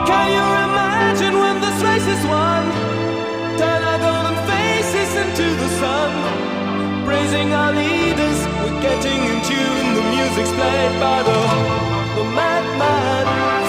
Can you imagine when this race is won? Turn our golden faces into the sun, praising our leaders, we're getting in tune. The music's played by the madman.